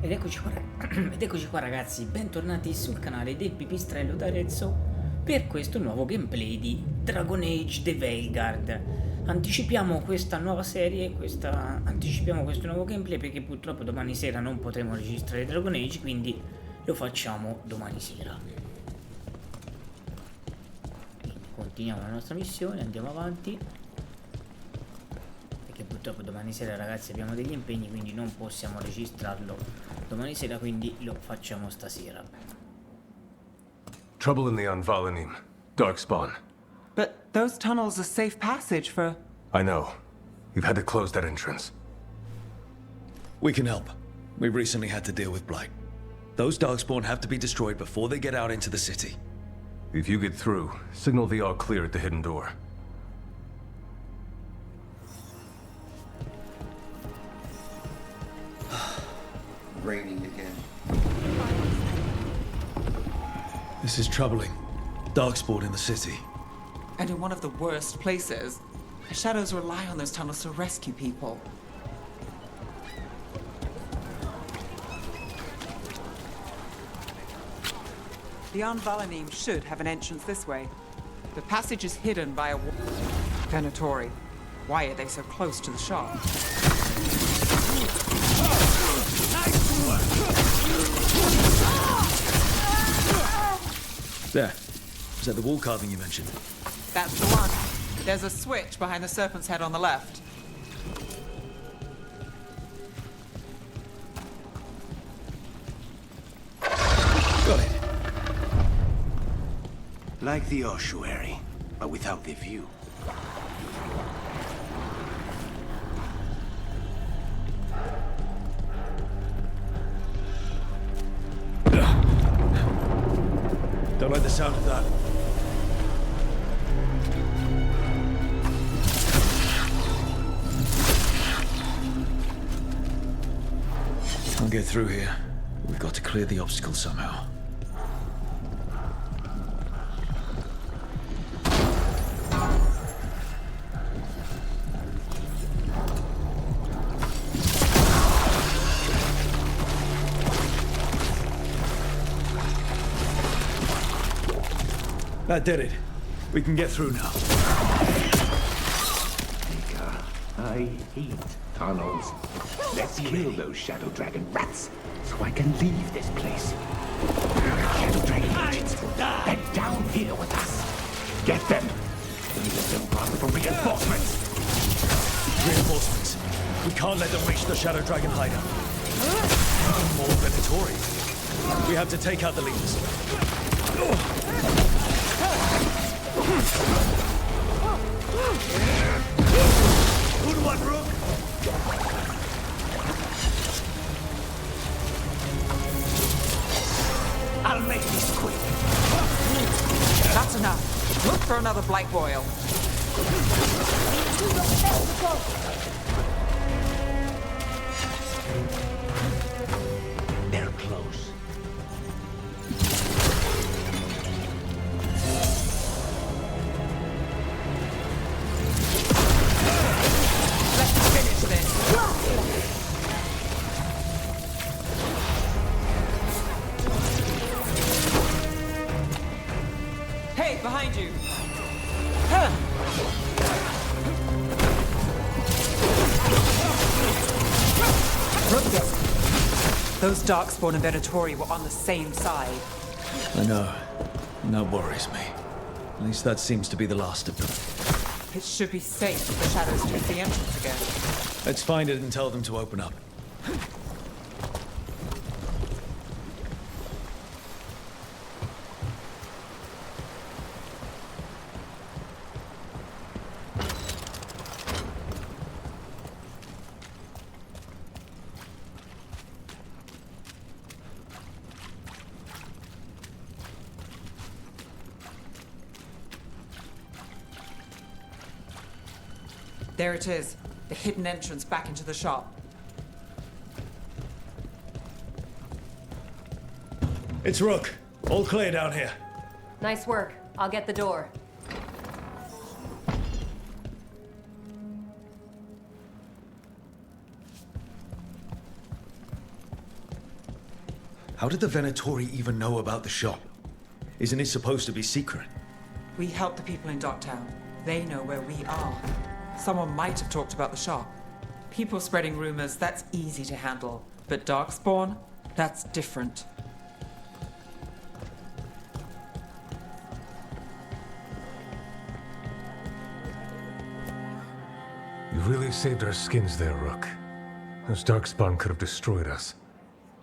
Ed eccoci qua ragazzi, bentornati sul canale del Pipistrello d'Arezzo per questo nuovo gameplay di Dragon Age The Veilguard. Anticipiamo questa nuova serie, anticipiamo questo nuovo gameplay perché purtroppo domani sera non potremo registrare Dragon Age, quindi lo facciamo domani sera. Quindi continuiamo la nostra missione, andiamo avanti. Perché purtroppo domani sera ragazzi abbiamo degli impegni, quindi non possiamo registrarlo domani sera, quindi lo facciamo stasera. Trouble in the Anvalanim. Darkspawn. But those tunnels are safe passage for... I know. You've had to close that entrance. We can help. We recently had to deal with Blight. Those Darkspawn have to be destroyed before they get out into the city. If you get through, signal the all clear at the hidden door. Raining again. This is troubling. Darkspawn in the city. And in one of the worst places. The shadows rely on those tunnels to rescue people. The Anvalanim should have an entrance this way. The passage is hidden by a Venatori. Why are they so close to the shop? There. Is that the wall carving you mentioned? That's the one. There's a switch behind the serpent's head on the left. Got it. Like the ossuary, but without the view. Don't like the sound of that. Can't get through here. We've got to clear the obstacle somehow. That did it. We can get through now. I hate tunnels. Let's kill those Shadow Dragon rats, so I can leave this place. Shadow Dragon agents, they're down here with us. Get them. Leave them run for reinforcements. Reinforcements. We can't let them reach the Shadow Dragon hideout. More Venatori. We have to take out the leaders. Who do I brook? I'll make this quick. That's enough. Look for another Blight Royal. They're close. Let's finish this. Hey, behind you. Look this. Those Darkspawn and Venatori were on the same side. I know. And that worries me. At least that seems to be the last of them. It should be safe if the shadows take the entrance again. Let's find it and tell them to open up. There it is. The hidden entrance back into the shop. It's Rook. All clear down here. Nice work. I'll get the door. How did the Venatori even know about the shop? Isn't it supposed to be secret? We help the people in Docktown. They know where we are. Someone might have talked about the shop. People spreading rumors, that's easy to handle. But Darkspawn, that's different. You really saved our skins there, Rook. Those Darkspawn could have destroyed us.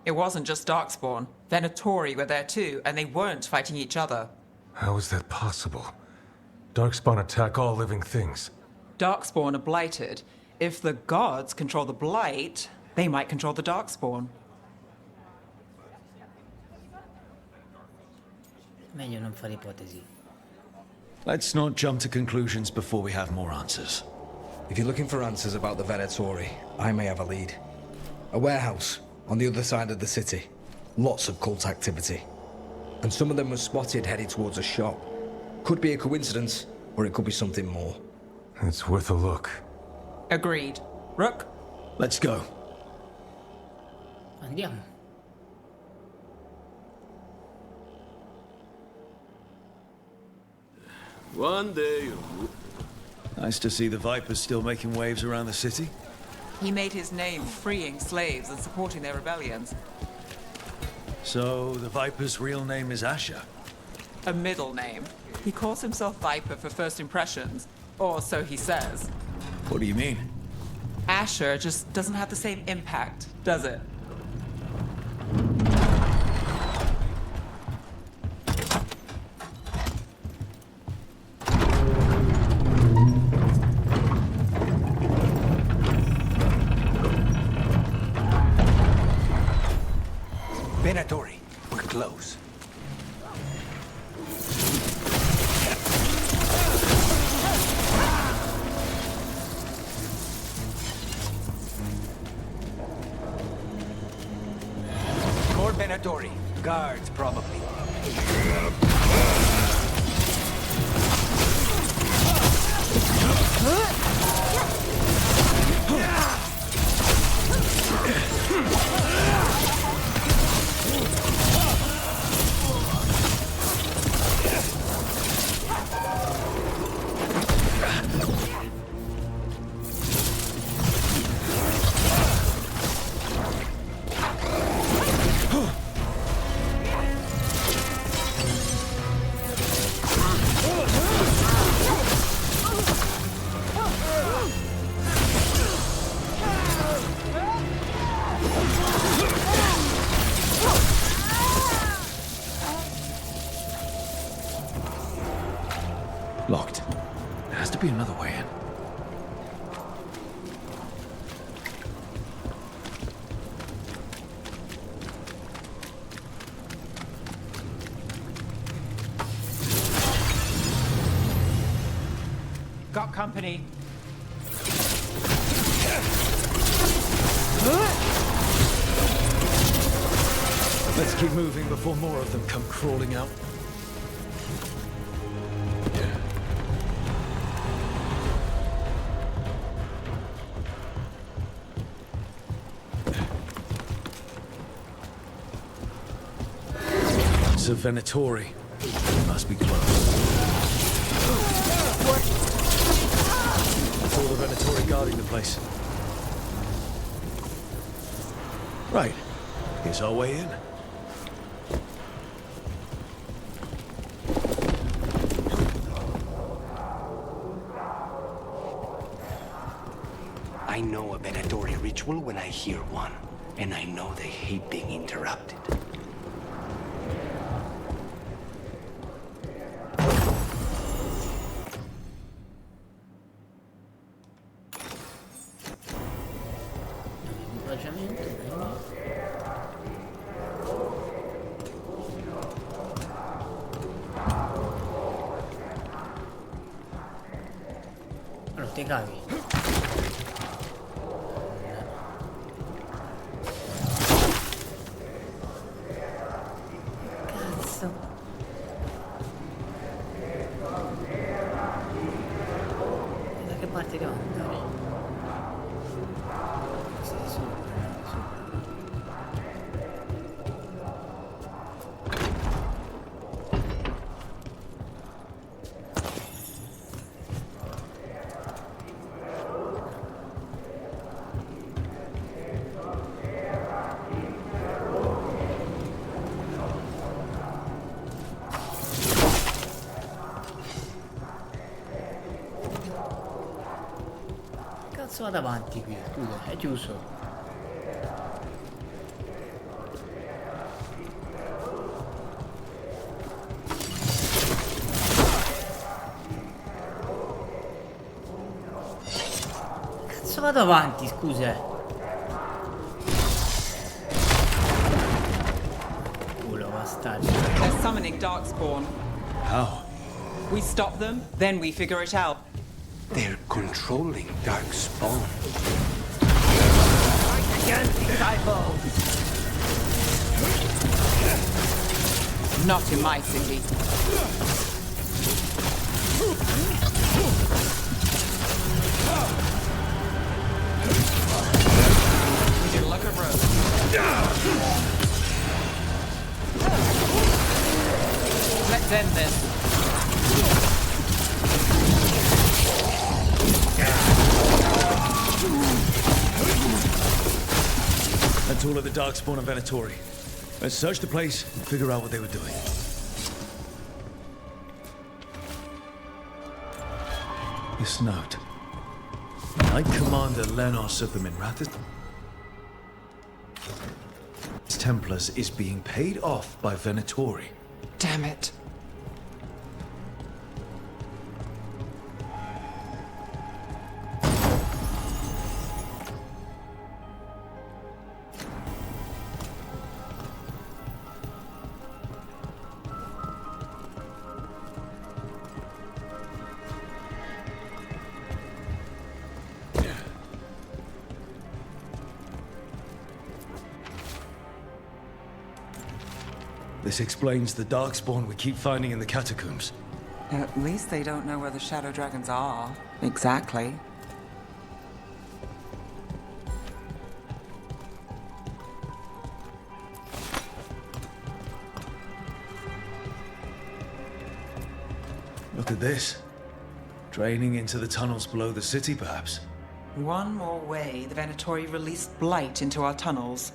It wasn't just Darkspawn. Venatori were there too, and they weren't fighting each other. How is that possible? Darkspawn attack all living things. Darkspawn are blighted. If the gods control the blight, they might control the Darkspawn. Meglio non fare ipotesi. Let's not jump to conclusions before we have more answers. If you're looking for answers about the Venatori, I may have a lead. A warehouse on the other side of the city. Lots of cult activity. And some of them were spotted headed towards a shop. Could be a coincidence, or it could be something more. It's worth a look. Agreed. Rook? Let's go. Andiamo. One day. Nice to see the Vipers still making waves around the city. He made his name freeing slaves and supporting their rebellions. So, the Viper's real name is Lascia. A middle name. He calls himself Viper for first impressions, or so he says. What do you mean? Asher just doesn't have the same impact, does it? Venatori, we're close. More Venatori. Guards, probably. Locked. There has to be another way in. Got company. Let's keep moving before more of them come crawling out. It's a Venatori. It must be close. That's all the Venatori guarding the place. Right. Here's our way in. I know a Venatori ritual when I hear one, and I know they hate being interrupted. Equipaggiamento, bene. Allora, te cavi. Cazzo. Da che parte devo andare? Sì, sopra. Cazzo vado avanti qui, scusa, è chiuso. Cazzo vado avanti, scusa. Culo, bastardo. They're summoning Darkspawn. How? We stop them, then we figure it out. They're controlling Darkspawn. Not in my city. We did like a road. Let's end this. That's all of the Darkspawn and Venatori. Let's search the place and figure out what they were doing. This note. Knight Commander Lenos of the Miranthus Templars is being paid off by Venatori. Damn it. This explains the Darkspawn we keep finding in the catacombs. At least they don't know where the Shadow Dragons are. Exactly. Look at this. Draining into the tunnels below the city, perhaps. One more way the Venatori released blight into our tunnels.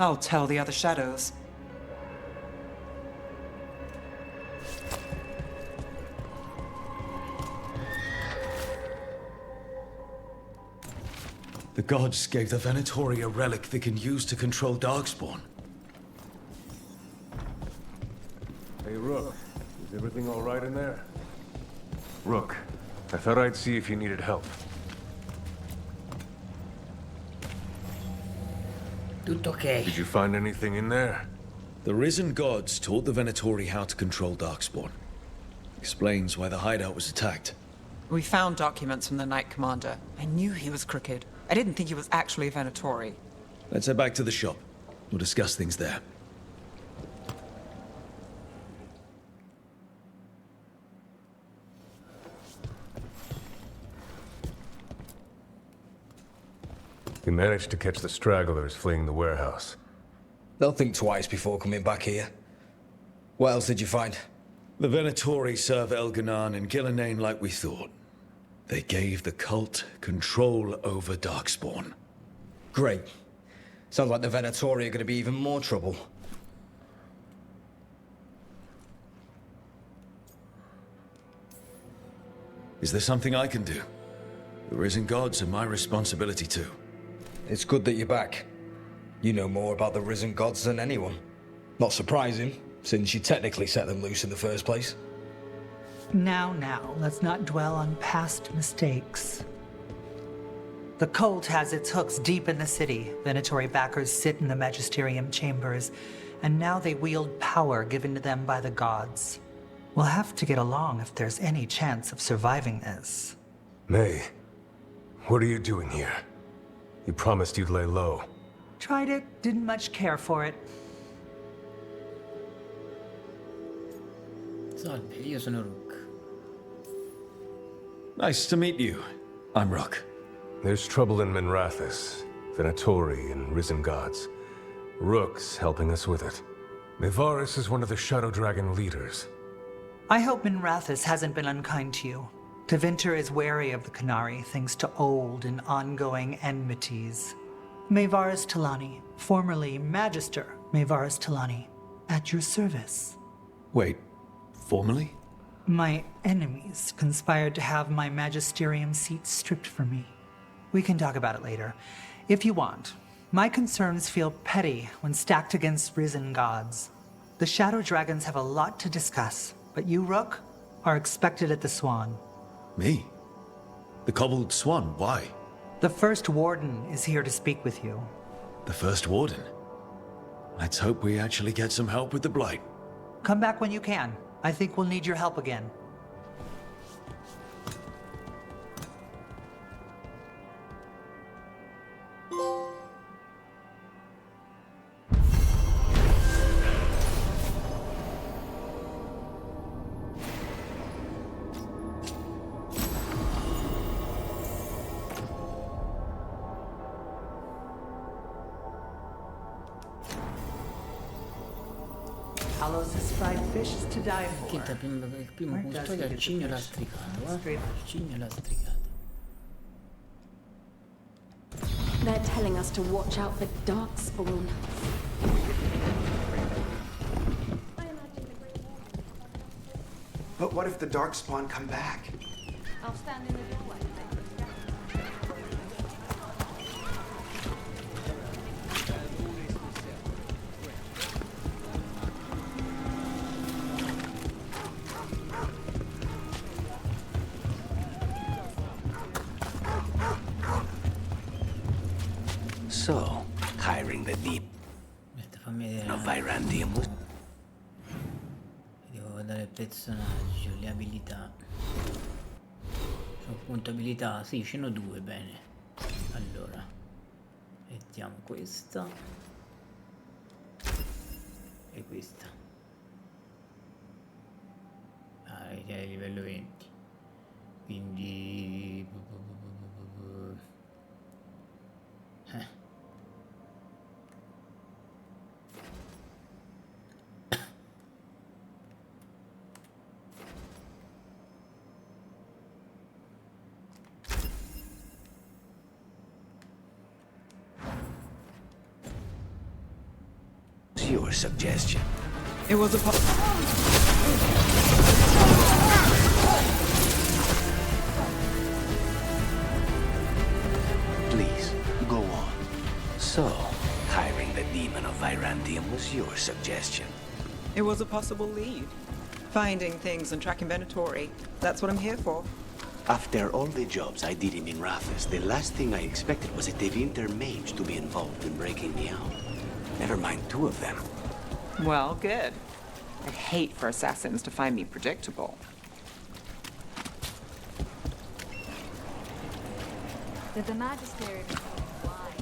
I'll tell the other shadows. The gods gave the Venatori a relic they can use to control Darkspawn. Hey, Rook. Is everything all right in there? Rook, I thought I'd see if you needed help. Tutto ok. Did you find anything in there? The risen gods taught the Venatori how to control Darkspawn. Explains why the hideout was attacked. We found documents from the Knight Commander. I knew he was crooked. I didn't think he was actually a Venatori. Let's head back to the shop. We'll discuss things there. We managed to catch the stragglers fleeing the warehouse. They'll think twice before coming back here. What else did you find? The Venatori serve Elganan and Gillenane like we thought. They gave the cult control over Darkspawn. Great. Sounds like the Venatori are going to be even more trouble. Is there something I can do? The risen gods are my responsibility too. It's good that you're back. You know more about the risen gods than anyone. Not surprising, since you technically set them loose in the first place. Now, let's not dwell on past mistakes. The cult has its hooks deep in the city. Venatori backers sit in the magisterium chambers, and now they wield power given to them by the gods. We'll have to get along if there's any chance of surviving this. May, what are you doing here? You promised you'd lay low. Tried it, didn't much care for it. Salve, io sono Rook. Nice to meet you. I'm Rook. There's trouble in Miranthus, Venatori and risen gods. Rook's helping us with it. Mivarus is one of the Shadow Dragon leaders. I hope Miranthus hasn't been unkind to you. Tevinter is wary of the Canary thanks to old and ongoing enmities. Mayvarus Talani, formerly Magister Mayvarus Talani, at your service. Wait, formally? My enemies conspired to have my magisterium seat stripped from me. We can talk about it later, if you want. My concerns feel petty when stacked against risen gods. The Shadow Dragons have a lot to discuss, but you, Rook, are expected at the Swan. Me? The cobbled swan, why? The First Warden is here to speak with you. The First Warden? Let's hope we actually get some help with the Blight. Come back when you can. I think we'll need your help again. Quinta, il primo custode al cigno lastricato, Il cigno lastricato. They're telling us to watch out for darkspawn. But what if the darkspawn come back? I'll stand in the doorway. So, hiring the deep. Aspetta, fammi vedere. No Virandium. Devo guardare il personaggio, le abilità. Appunto abilità, sì, ce n'ho due, bene. Allora, mettiamo questa e questa. Ah, è livello 20. Quindi Your suggestion. It was a Please, go on. So, hiring the demon of Virandium was your suggestion. It was a possible lead. Finding things and tracking Venatori. That's what I'm here for. After all the jobs I did in Miranthus, the last thing I expected was a Devinter mage to be involved in breaking me out. Never mind two of them. Well, good. I'd hate for assassins to find me predictable. Did the Magisterium why?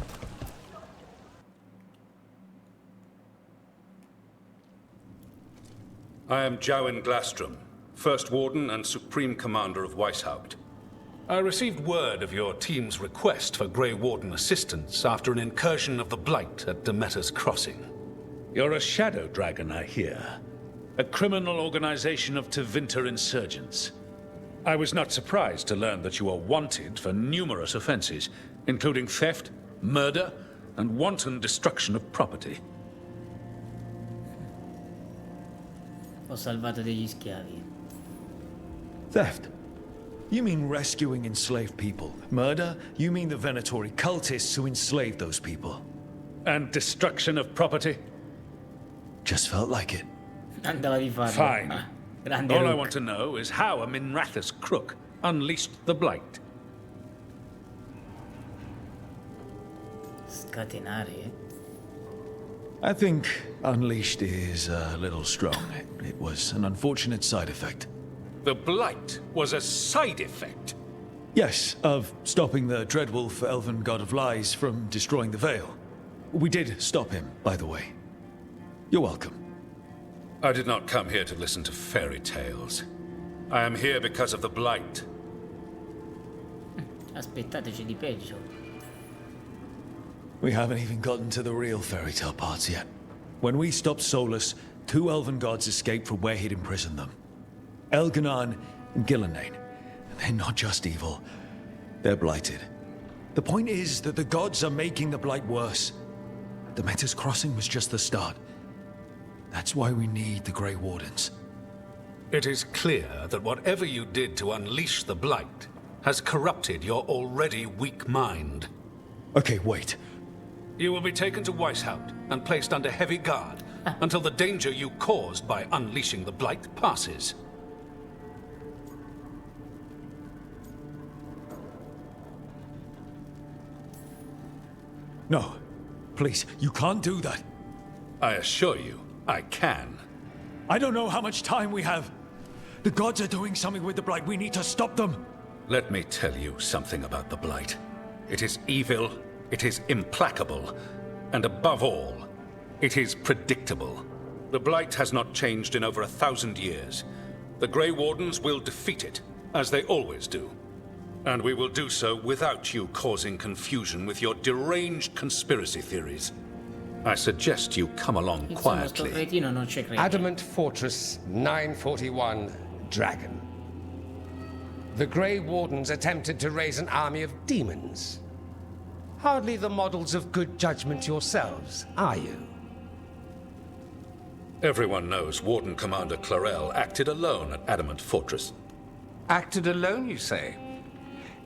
I am Jowin Glastrom, First Warden and Supreme Commander of Weishaupt. I received word of your team's request for Grey Warden assistance after an incursion of the Blight at Demeter's Crossing. You're a Shadow Dragon, I hear. A criminal organization of Tevinter insurgents. I was not surprised to learn that you are wanted for numerous offenses, including theft, murder, and wanton destruction of property. ho salvato degli schiavi. Theft? You mean rescuing enslaved people. Murder? You mean the Venatori cultists who enslaved those people. And destruction of property? Just felt like it. Andava di farlo. Fine. Grande All I Rook. want to know is how a Miranthus crook unleashed the Blight. Scatenare? I think unleashed is a little strong. It was an unfortunate side effect. The Blight was a side effect. Yes, of stopping the Dreadwolf, elven god of lies, from destroying the Veil. We did stop him, by the way. You're welcome. I did not come here to listen to fairy tales. I am here because of the Blight. Aspettateci di peggio. We haven't even gotten to the real fairy tale parts yet. When we stopped Solus, 2 elven gods escaped from where he'd imprisoned them. Elganon and Gillenane. They're not just evil. They're blighted. The point is that the gods are making the Blight worse. Demeter's Crossing was just the start. That's why we need the Grey Wardens. It is clear that whatever you did to unleash the Blight, has corrupted your already weak mind. Okay, wait. You will be taken to Weishaupt and placed under heavy guard until the danger you caused by unleashing the Blight passes. No. Please, you can't do that. I assure you, I can. I don't know how much time we have. The gods are doing something with the Blight. We need to stop them. Let me tell you something about the Blight. It is evil, it is implacable, and above all, it is predictable. The Blight has not changed in over 1,000 years. The Grey Wardens will defeat it, as they always do. And we will do so without you causing confusion with your deranged conspiracy theories. I suggest you come along quietly. Adamant Fortress 941 Dragon. The Grey Wardens attempted to raise an army of demons. Hardly the models of good judgment yourselves, are you? Everyone knows Warden Commander Clarel acted alone at Adamant Fortress. Acted alone, you say?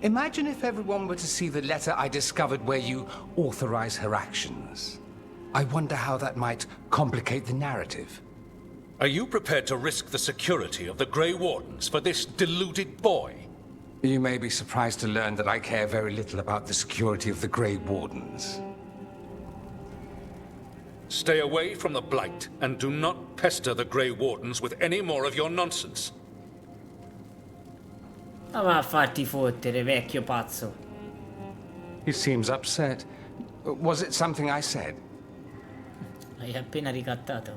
Imagine if everyone were to see the letter I discovered where you authorize her actions. I wonder how that might complicate the narrative. Are you prepared to risk the security of the Grey Wardens for this deluded boy? You may be surprised to learn that I care very little about the security of the Grey Wardens. Stay away from the Blight, and do not pester the Grey Wardens with any more of your nonsense. Ma va a farti fottere, vecchio pazzo. He seems upset. Was it something I said? L'hai appena ricattato.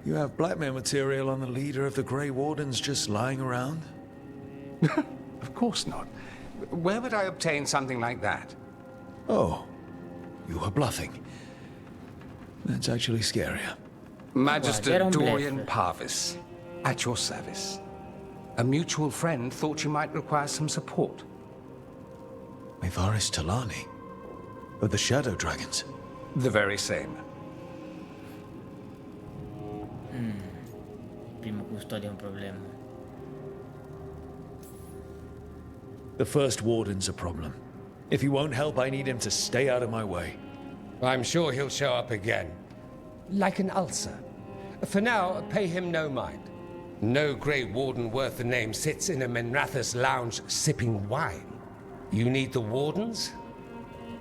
You have blackmail material on the leader of the Grey Wardens just lying around? Of course not. Where would I obtain something like that? Oh, you were bluffing. That's actually scarier. Magister Dorian Parvis, at your service. A mutual friend thought you might require some support. Mevaris Talani? Of the Shadow Dragons? The very same. Primo custode è un problema. The first warden's a problem. If he won't help, I need him to stay out of my way. I'm sure he'll show up again. Like an ulcer. For now, pay him no mind. No Grey Warden worth the name sits in a Miranthus lounge sipping wine. You need the Wardens?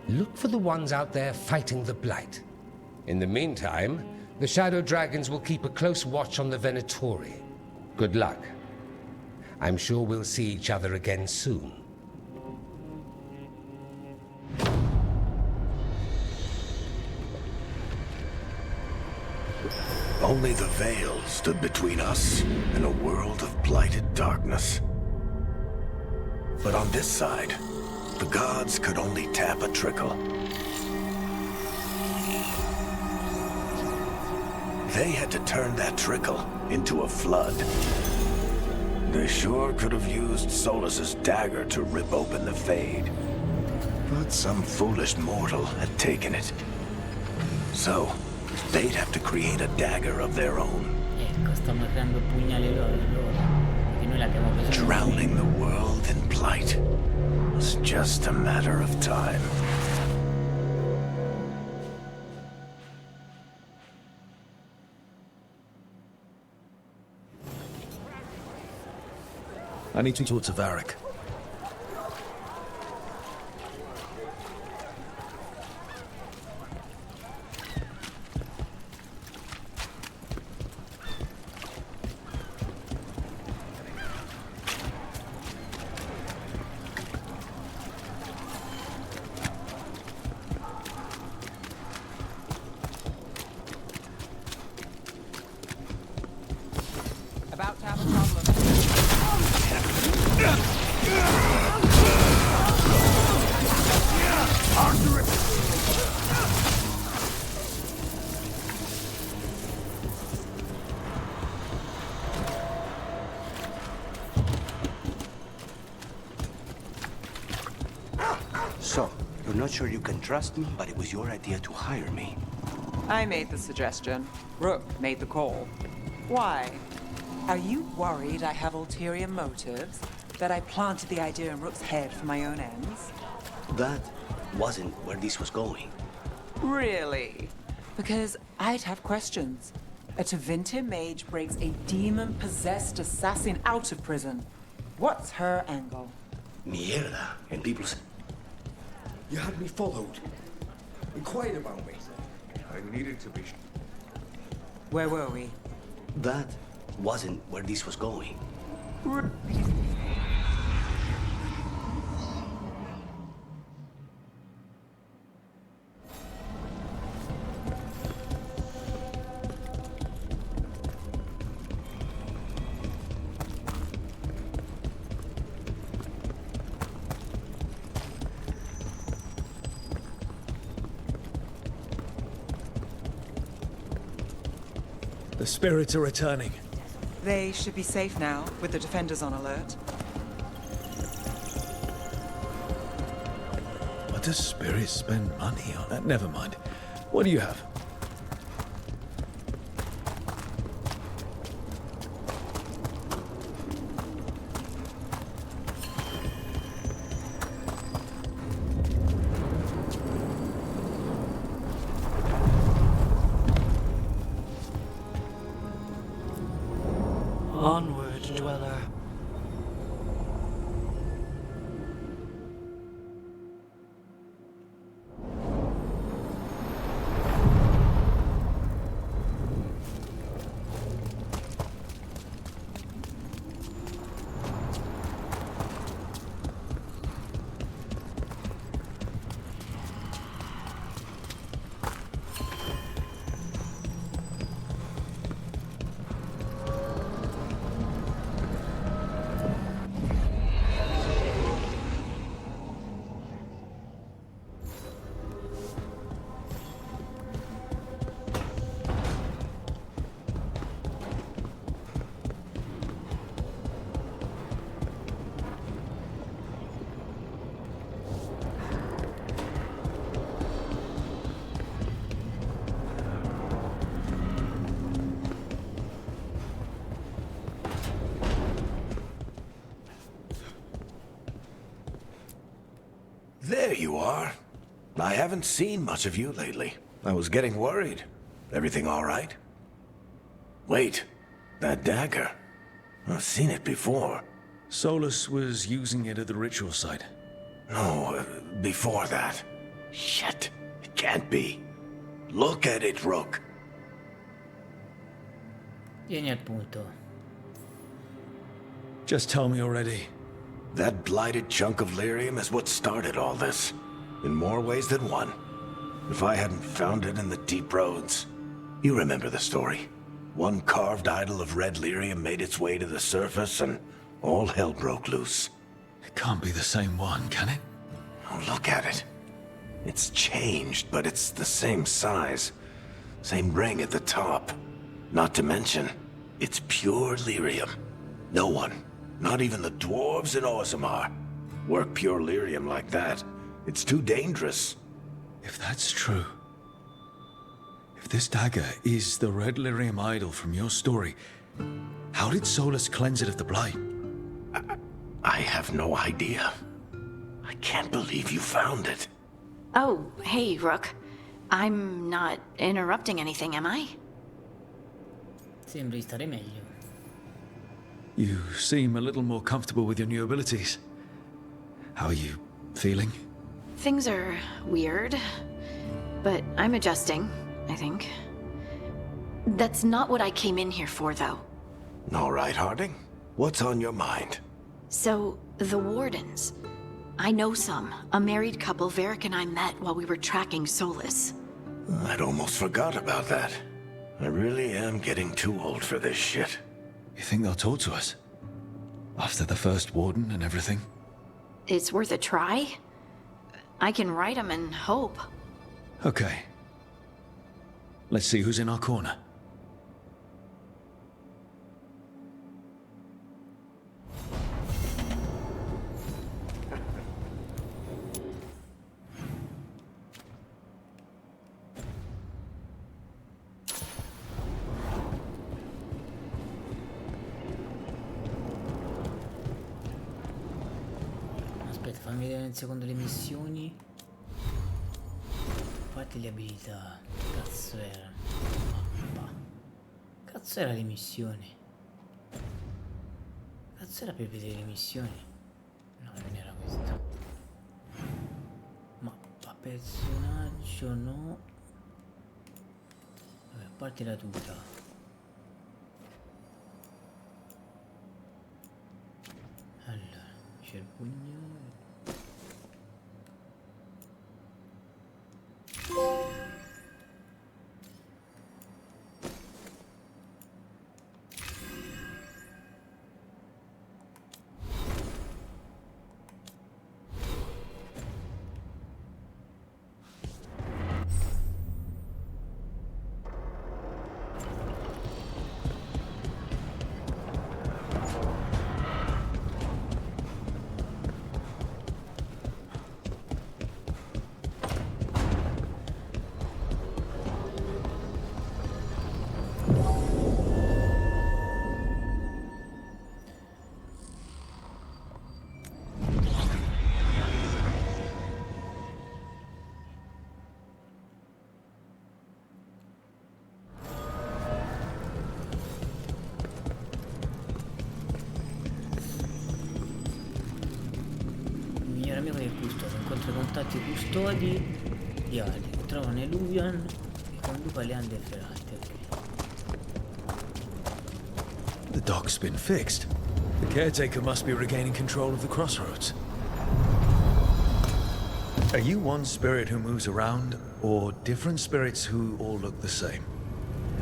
Look for the ones out there fighting the Blight. In the meantime, the Shadow Dragons will keep a close watch on the Venatori. Good luck. I'm sure we'll see each other again soon. Only the veil stood between us and a world of blighted darkness. But on this side, the gods could only tap a trickle. They had to turn that trickle into a flood. They sure could have used Solus's dagger to rip open the Fade. But some foolish mortal had taken it. So, they'd have to create a dagger of their own. Ecco, stanno creando pugnali loro. Perché noi l'abbiamo preso. Drowning the world in blight was just a matter of time. I need to talk to Varric. About to have a problem. So, you're not sure you can trust me, but it was your idea to hire me. I made the suggestion. Rook made the call. Why? Are you worried I have ulterior motives? that I planted the idea in Rook's head for my own ends? That wasn't where this was going. Really? Because I'd have questions. A Tevinter mage breaks a demon-possessed assassin out of prison. What's her angle? Mierda. And people say... You had me followed. Inquired about me. I needed to be... Where were we? That wasn't where this was going. The spirits are returning. They should be safe now, with the defenders on alert. What does spirits spend money on? Never mind. What do you have? Onward, dweller. There you are. I haven't seen much of you lately. I was getting worried. Everything all right? Wait, that dagger. I've seen it before. Solus was using it at the ritual site. No, before that. Shit, it can't be. Look at it, Rook. Vieni al punto. Just tell me already. That blighted chunk of lyrium is what started all this. In more ways than one. If I hadn't found it in the deep roads. You remember the story. One carved idol of red lyrium made its way to the surface and all hell broke loose. It can't be the same one, can it? Oh, look at it. It's changed, but it's the same size. Same ring at the top. Not to mention, it's pure lyrium. No one, not even the dwarves in Orzammar, work pure lyrium like that. It's too dangerous. If that's true, if this dagger is the red lyrium idol from your story, how did Solus cleanse it of the blight? I have no idea. I can't believe you found it. Oh, hey, Rook. I'm not interrupting anything, am I? Sembri stare meglio. You seem a little more comfortable with your new abilities. How are you feeling? Things are weird, but I'm adjusting, I think. That's not what I came in here for, though. All right, Harding. What's on your mind? So, the Wardens. I know some. A married couple Varric and I met while we were tracking Solus. I'd almost forgot about that. I really am getting too old for this shit. You think they'll talk to us? After the first Warden and everything? It's worth a try. I can write them and hope. Okay. Let's see who's in our corner. fammi vedere in secondo le missioni. A parte le abilità. Cazzo era? Mappa. Cazzo era le missioni? Cazzo era per vedere le missioni? No, non era questa. Mappa, personaggio no. Vabbè, a parte la tuta. Allora, c'è il pugnale. Amico del custode, incontra i contatti custodi di Ali, trova Neluvian e conduca le ande ferrate. The dock's been fixed. The caretaker must be regaining control of the crossroads. Are you one spirit who moves around, or different spirits who all look the same?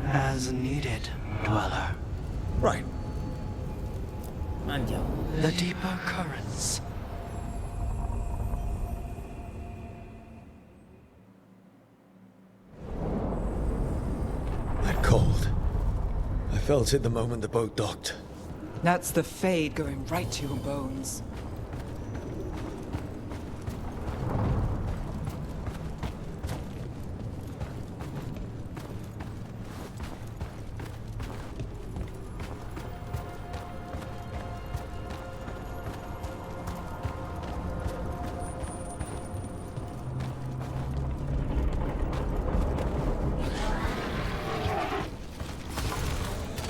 As needed, Dweller. Right. Andiamo. The deeper currents. That cold. I felt it the moment the boat docked. That's the Fade going right to your bones.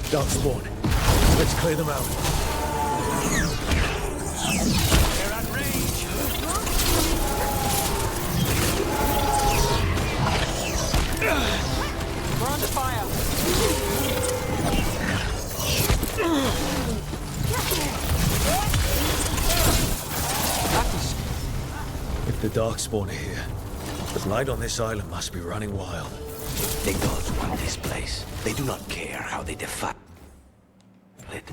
Darkspawn. Let's clear them out. They're at range. We're under fire. If the Darkspawn are here, the light on this island must be running wild. The gods want this place. They do not care how they defile it.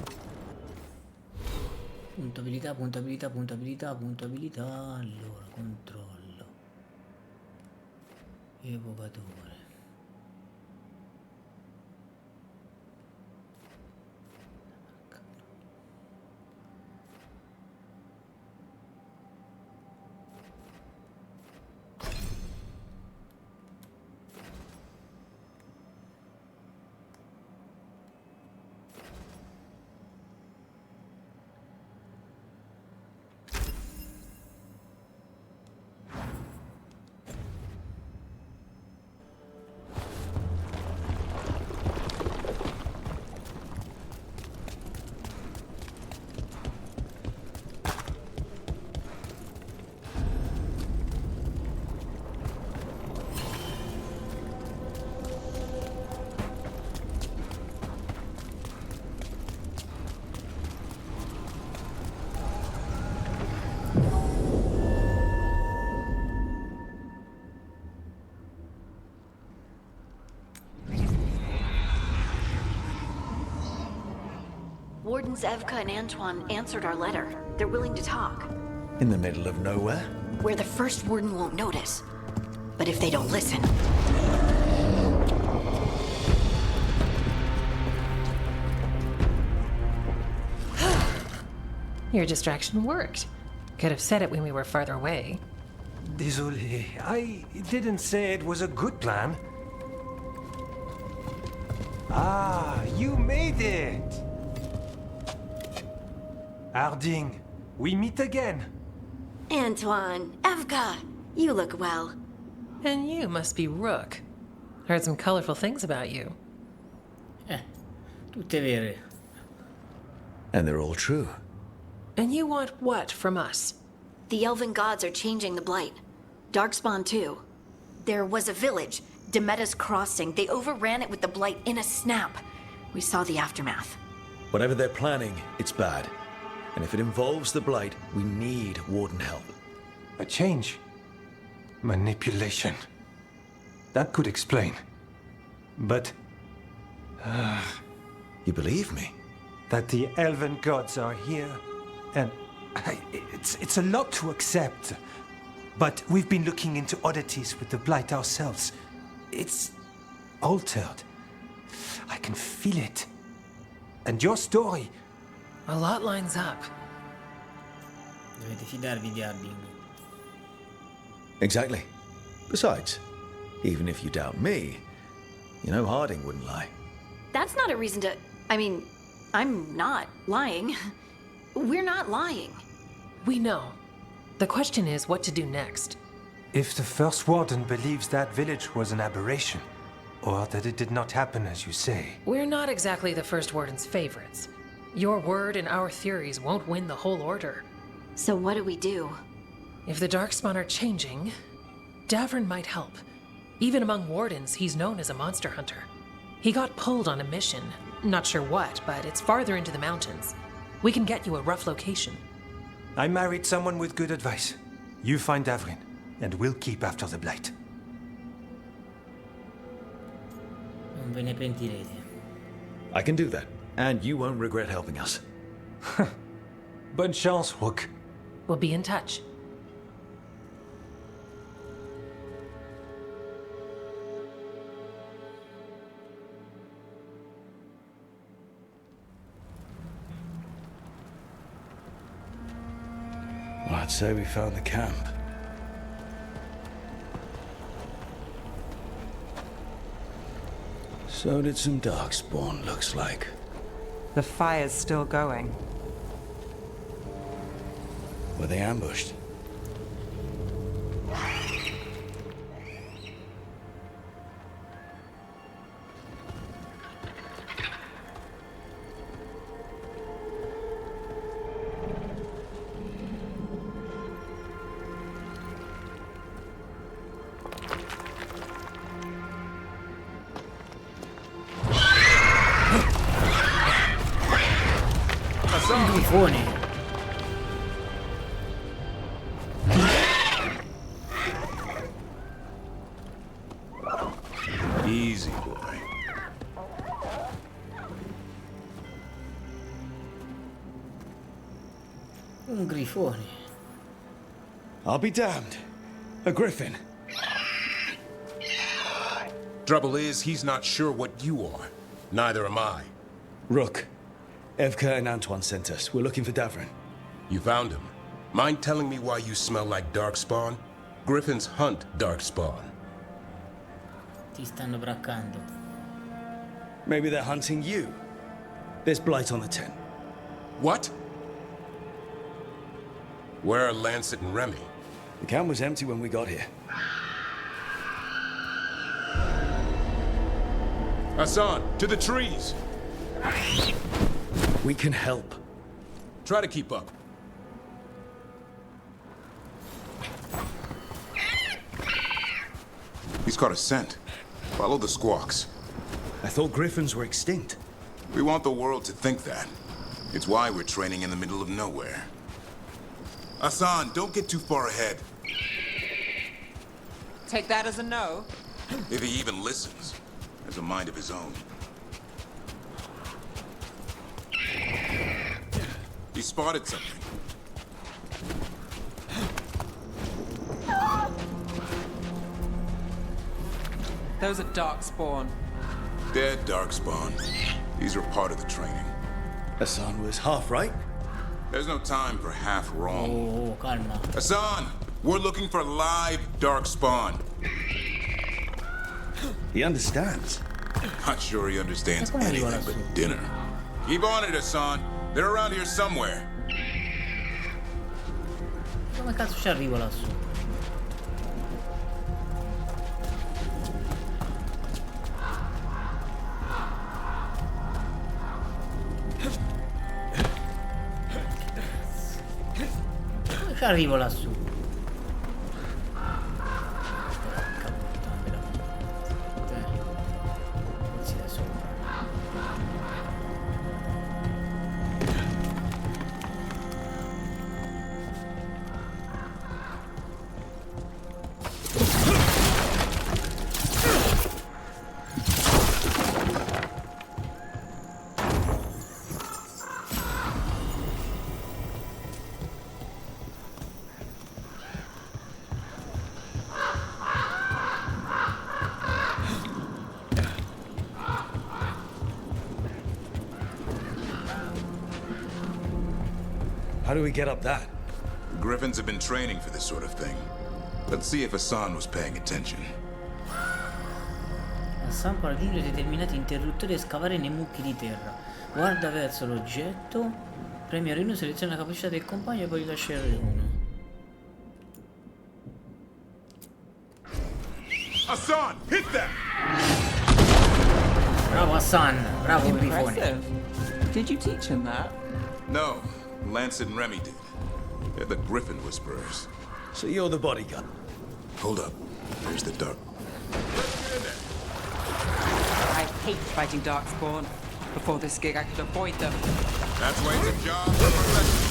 Puntabilità, puntabilità, puntabilità, puntabilità. Allora, controllo. Evocatore. Wardens Evka and Antoine answered our letter. They're willing to talk. In the middle of nowhere? Where the first warden won't notice. But if they don't listen... Your distraction worked. Could have said it when we were farther away. Désolé, I didn't say it was a good plan. Ah, you made it! Harding, we meet again. Antoine, Evka, you look well. And you must be Rook. Heard some colorful things about you. Tutte vere. And they're all true. And you want what from us? The elven gods are changing the Blight. Darkspawn too. There was a village, Demetta's Crossing. They overran it with the Blight in a snap. We saw the aftermath. Whatever they're planning, it's bad. And if it involves the Blight, we need Warden help. A change. Manipulation. That could explain. But... You believe me? That the elven gods are here, and it's a lot to accept. But we've been looking into oddities with the Blight ourselves. It's altered. I can feel it. And your story... A lot lines up. Dovete fidarvi di Harding. Exactly. Besides, even if you doubt me, you know Harding wouldn't lie. That's not a reason to... I mean, I'm not lying. We're not lying. We know. The question is what to do next. If the First Warden believes that village was an aberration, or that it did not happen as you say... We're not exactly the First Warden's favorites. Your word and our theories won't win the whole order. So what do we do? If the Darkspawn are changing, Davrin might help. Even among Wardens, he's known as a monster hunter. He got pulled on a mission. Not sure what, but it's farther into the mountains. We can get you a rough location. I married someone with good advice. You find Davrin, and we'll keep after the Blight. Non ve ne pentirete. I can do that, and you won't regret helping us. Bonne chance, Rook. We'll be in touch. Well, I'd say we found the camp. So did some Darkspawn, looks like. The fire's still going. Were they ambushed? Un grifone. Easy, boy. Un grifone. I'll be damned. A griffin. Trouble is, he's not sure what you are. Neither am I. Rook. Evka and Antoine sent us. We're looking for Davrin. You found him. Mind telling me why you smell like Darkspawn? Griffins hunt Darkspawn. Ti stanno braccando. Maybe they're hunting you. There's blight on the tent. What? Where are Lancet and Remy? The camp was empty when we got here. Hassan, to the trees! We can help. Try to keep up. He's caught a scent. Follow the squawks. I thought griffins were extinct. We want the world to think that. It's why we're training in the middle of nowhere. Hassan, don't get too far ahead. Take that as a no. If he even listens. Has a mind of his own. He spotted something. Those are Darkspawn. Dead Darkspawn. These are part of the training. Hassan was half right. There's no time for half wrong. Oh, calma. Hassan, we're looking for live Darkspawn. He understands. Not sure he understands anything but dinner. Keep on it, Hassan. They're around here somewhere. Come cazzo ci arrivo lassù? Come ci arrivo lassù? How do we get up that? The Griffins have been training for this sort of thing. Let's see if Hassan was paying attention. Hassan può raggiungere determinati interruttori e scavare nei mucchi di terra. Guarda verso l'oggetto, premi R1, seleziona la capacità del compagno e poi rilascia R1. Hassan, hit that! Bravo Hassan, bravo Grifone. Did you teach him that? No, Lance and Remy did. They're the Griffin Whisperers. So you're the bodyguard? Hold up. There's the dark. I hate fighting Darkspawn. Before this gig, I could avoid them. That's why it's a job for professionals.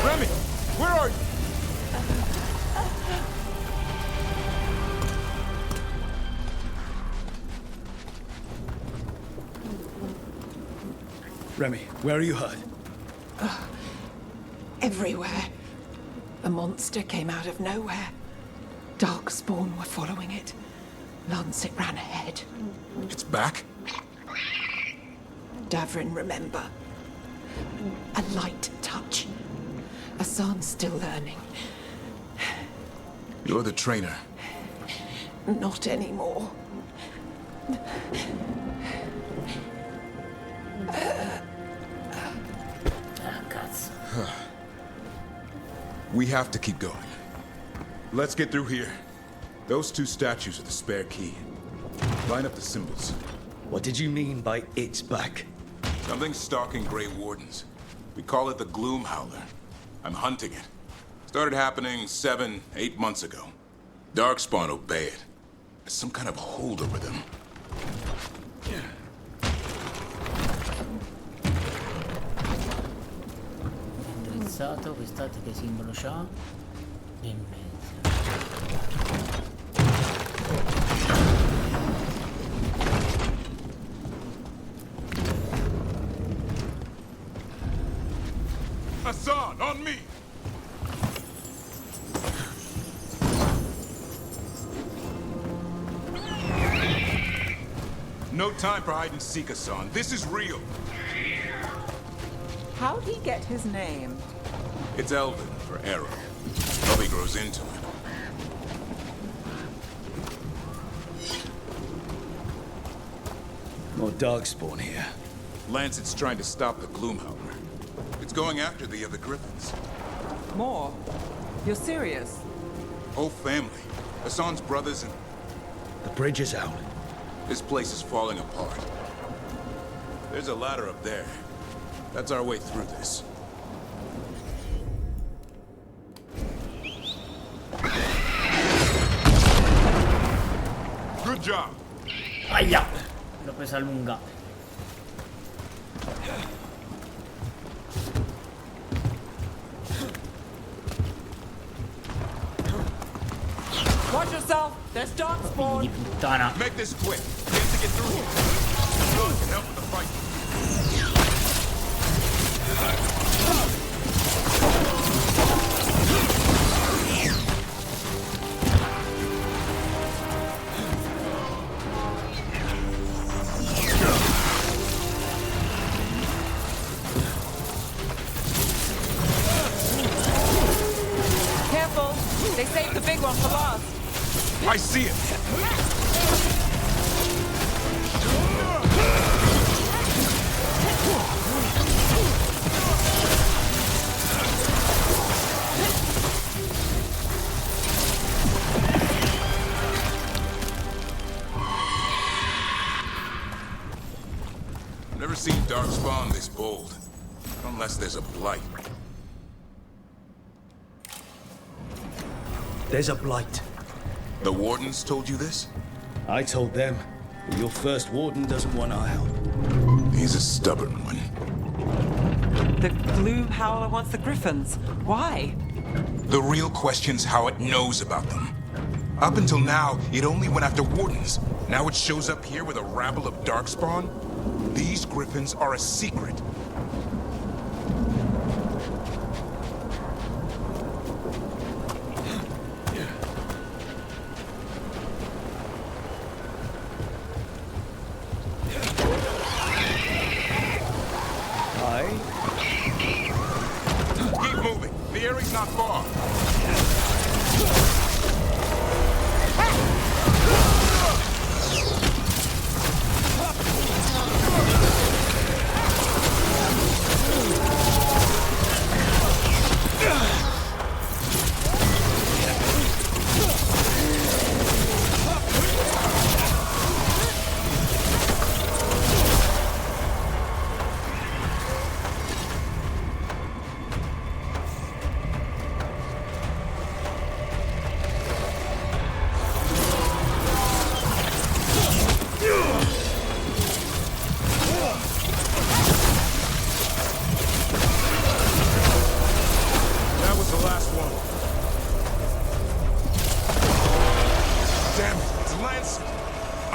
Remy, where are you? Remy, where are you hurt? Everywhere. A monster came out of nowhere. Darkspawn were following it. Lancet ran ahead. It's back? Davrin, remember. A light touch. Hassan's still learning. You're the trainer. Not anymore. We have to keep going. Let's get through here. Those two statues are the spare key. Line up the symbols. What did you mean by it's back? Something's stalking Grey Wardens. We call it the Gloom Howler. I'm hunting it. Started happening 7, 8 months ago. Darkspawn obey it. There's some kind of hold over them. Indirizzato, quest'altro che simbolo c'ha? In mezzo. Hassan, on me! No time for hide and seek, Hassan. This is real. How'd he get his name? It's Elven for arrow. Probably grows into it. More Darkspawn here. Lancet's trying to stop the Gloomhowler. It's going after the other Griffins. More? You're serious? Whole family. Hassan's brothers and... The bridge is out. This place is falling apart. There's a ladder up there. That's our way through this. Good job. Aia! L'ho presa lunga. yourself. There's Darkspawn. Di puttana. Make this quick. We have to get through here. God can help with the fight. Careful. They saved the big one for last. I see it. I've never seen Darkspawn this bold. Unless there's a blight. There's a blight. The Wardens told you this? I told them, but your first Warden doesn't want our help. He's a stubborn one. The Gloom Howler wants the Griffins. Why? The real question's how it knows about them. Up until now, it only went after Wardens. Now it shows up here with a rabble of Darkspawn? These Griffins are a secret. Keep moving. The area's not far.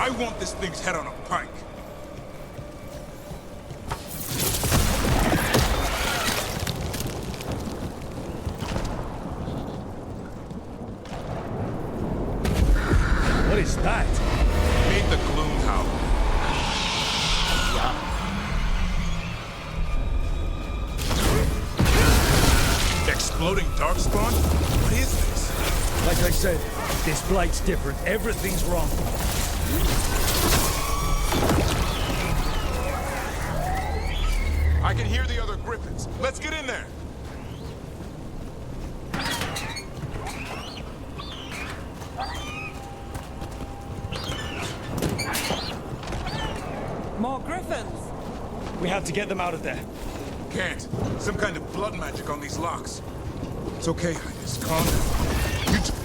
I want this thing's head on a pike. What is that? Meet the Gloom Howler. Exploding Darkspawn? What is this? Like I said, this blight's different. Everything's wrong. I can hear the other Griffins. Let's get in there. More Griffins! We have to get them out of there. Can't. Some kind of blood magic on these locks. It's okay, Highness. Calm down. You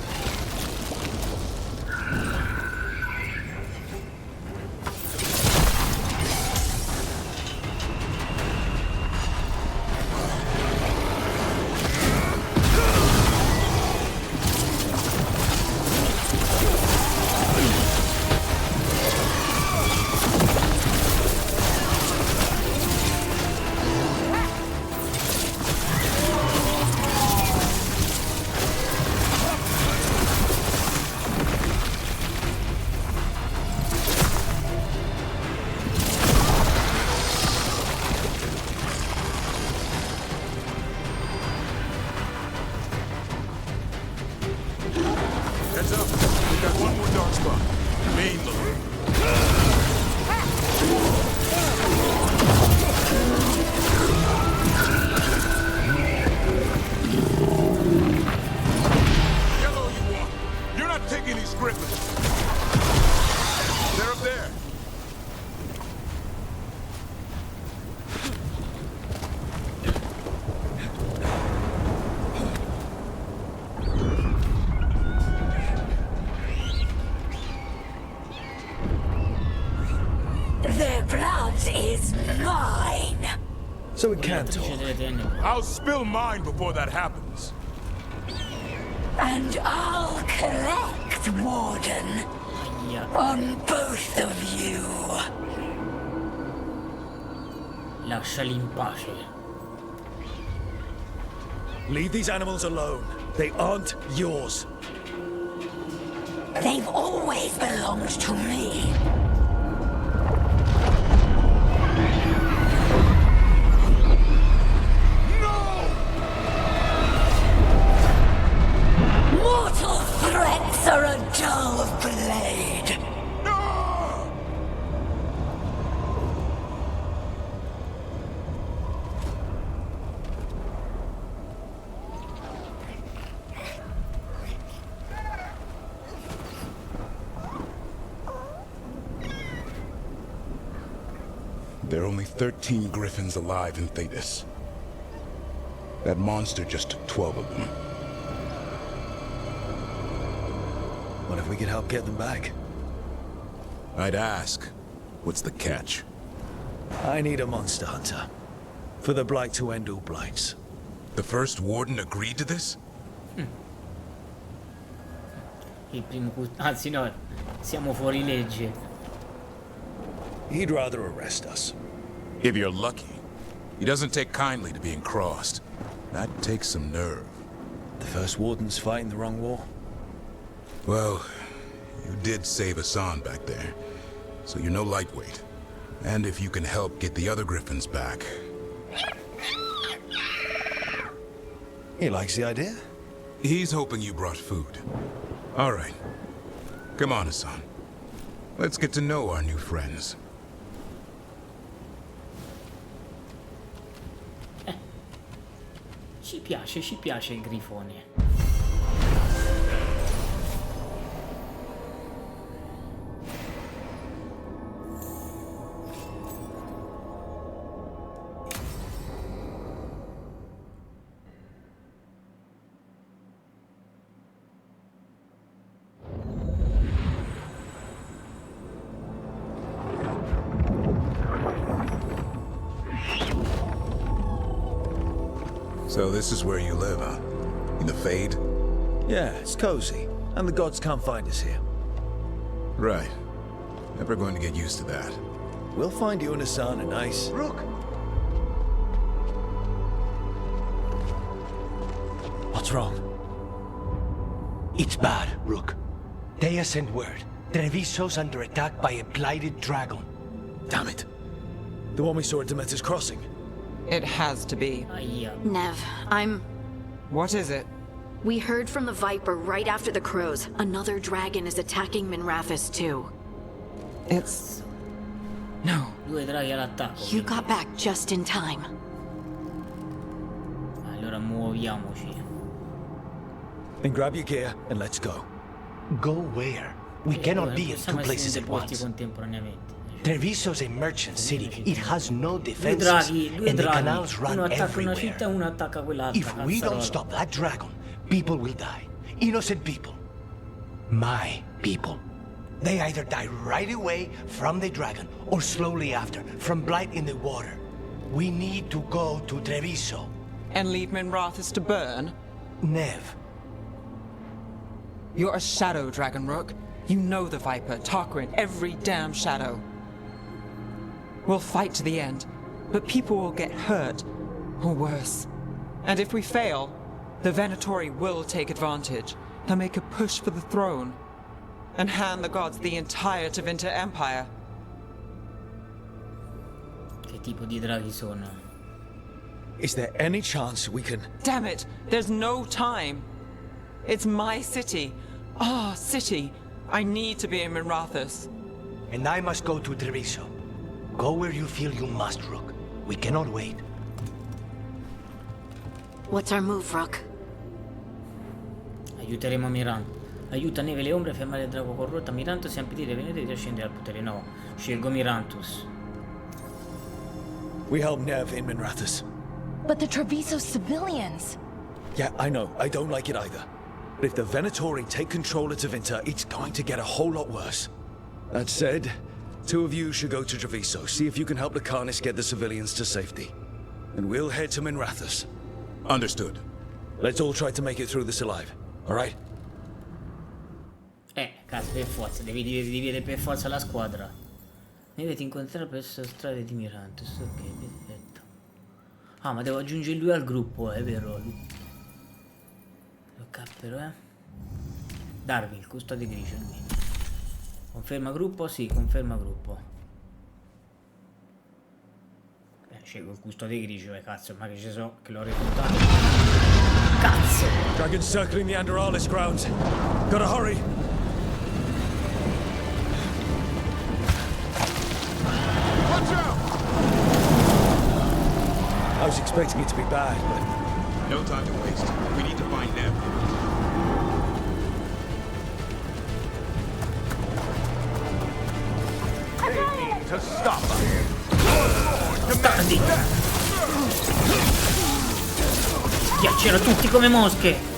So it can't talk. I'll spill mine before that happens. And I'll collect First Warden. On both of you. Lasciali in pace. Leave these animals alone. They aren't yours. They've always belonged to me. Mortal threats are a dull blade. There are only 13 griffins alive in Thetis. That monster just took 12 of them. What if we could help get them back? I'd ask. What's the catch? I need a monster hunter. For the Blight to end all blights. The First Warden agreed to this? Il primo... Anzi no, siamo fuori legge. He'd rather arrest us. If you're lucky. He doesn't take kindly to being crossed. That takes some nerve. The First Warden's fighting the wrong war. Well, you did save Hassan back there, so you're no lightweight. And if you can help get the other griffins back... He likes the idea. He's hoping you brought food. All right. Come on, Hassan. Let's get to know our new friends. Ci piace il grifone. So this is where you live, huh? In the Fade? Yeah, it's cozy. And the gods can't find us here. Right. Never going to get used to that. We'll find you and Hassan a nice... Rook! What's wrong? It's bad, Rook. Dea sent word. Treviso's under attack by a blighted dragon. Damn it. The one we saw at Demeter's Crossing. It has to be. Nev, What is it? We heard from the Viper right after the crows. Another dragon is attacking Miranthus too. It's... No. Due draghi all'attacco. You got back just in time. Allora muoviamoci. Then grab your gear and let's go. Go where? We cannot be in two places at once. Contemporaneamente. Treviso's a merchant city. It has no defenses, and the canals run everywhere. If we don't stop that dragon, people will die. Innocent people. My people. They either die right away from the dragon, or slowly after, from blight in the water. We need to go to Treviso. And leave Miranthus to burn? Nev. You're a shadow dragon, Rook. You know the Viper, Tarquin, every damn shadow. We'll fight to the end, but people will get hurt, or worse. And if we fail, the Venatori will take advantage. They'll make a push for the throne, and hand the gods the entire Tevinter Empire. Che tipo di draghi sono? Is there any chance we can... Damn it! There's no time! It's my city. Our city. I need to be in Miranthus. And I must go to Treviso. Go where you feel you must, Rook. We cannot wait. What's our move, Rook? Aiuteremo Miranthus. Aiuta Neve e le ombre a fermare il drago corrotto. Miranthus e impedire Venere di ascendere al potere. No, scelgo Miranthus. We help Nev in Miranthus. But the Treviso civilians... Yeah, I know. I don't like it either. But if the Venatori take control of Tevinter, it's going to get a whole lot worse. That said, two of you should go to Treviso, see if you can help the Carnis get the civilians to safety. And we'll head to Miranthus. Understood. Let's all try to make it through this alive, all right? Cazzo, per forza, devi vedere per forza la squadra. Mi dovete incontrare presso la strada di Miranthus. Ok, perfetto. Ah, ma devo aggiungere lui al gruppo, è vero. Lo cappero, Darwin, il custode grigio lui. Conferma gruppo? Sì, conferma gruppo. Sceglie il custode grigio, cazzo, ma che ci so, che l'ho reclutato. Cazzo! Dragon circling the Anderalis grounds. Gotta hurry! Watch out! I was expecting it to be bad, but... No time to waste. We need to find Neb. They need to stop us. Staccati! Schiaccerò tutti come mosche!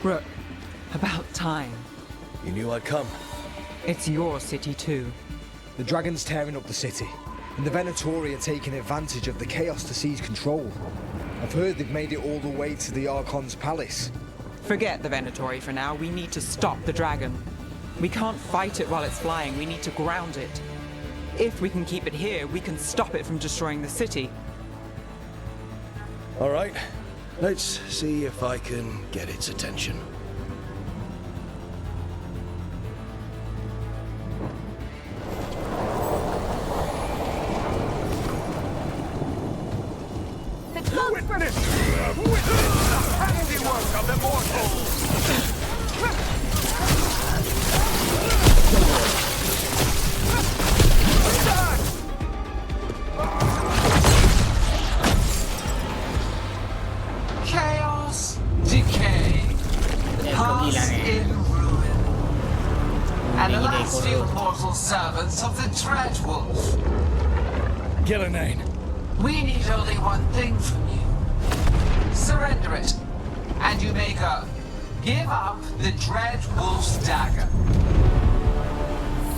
Rook, about time. You knew I'd come. It's your city too. The dragon's tearing up the city, and the Venatori are taking advantage of the chaos to seize control. I've heard they've made it all the way to the Archon's palace. Forget the Venatori for now. We need to stop the dragon. We can't fight it while it's flying. We need to ground it. If we can keep it here, we can stop it from destroying the city. All right. Let's see if I can get its attention. Witness the handiwork of the mortals! Chaos, decay, past in ruin. And the last few mortal servants of the Dreadwolf. Gillenane. We need only one thing from you. Surrender it, and you may go. Give up the Dreadwolf's dagger.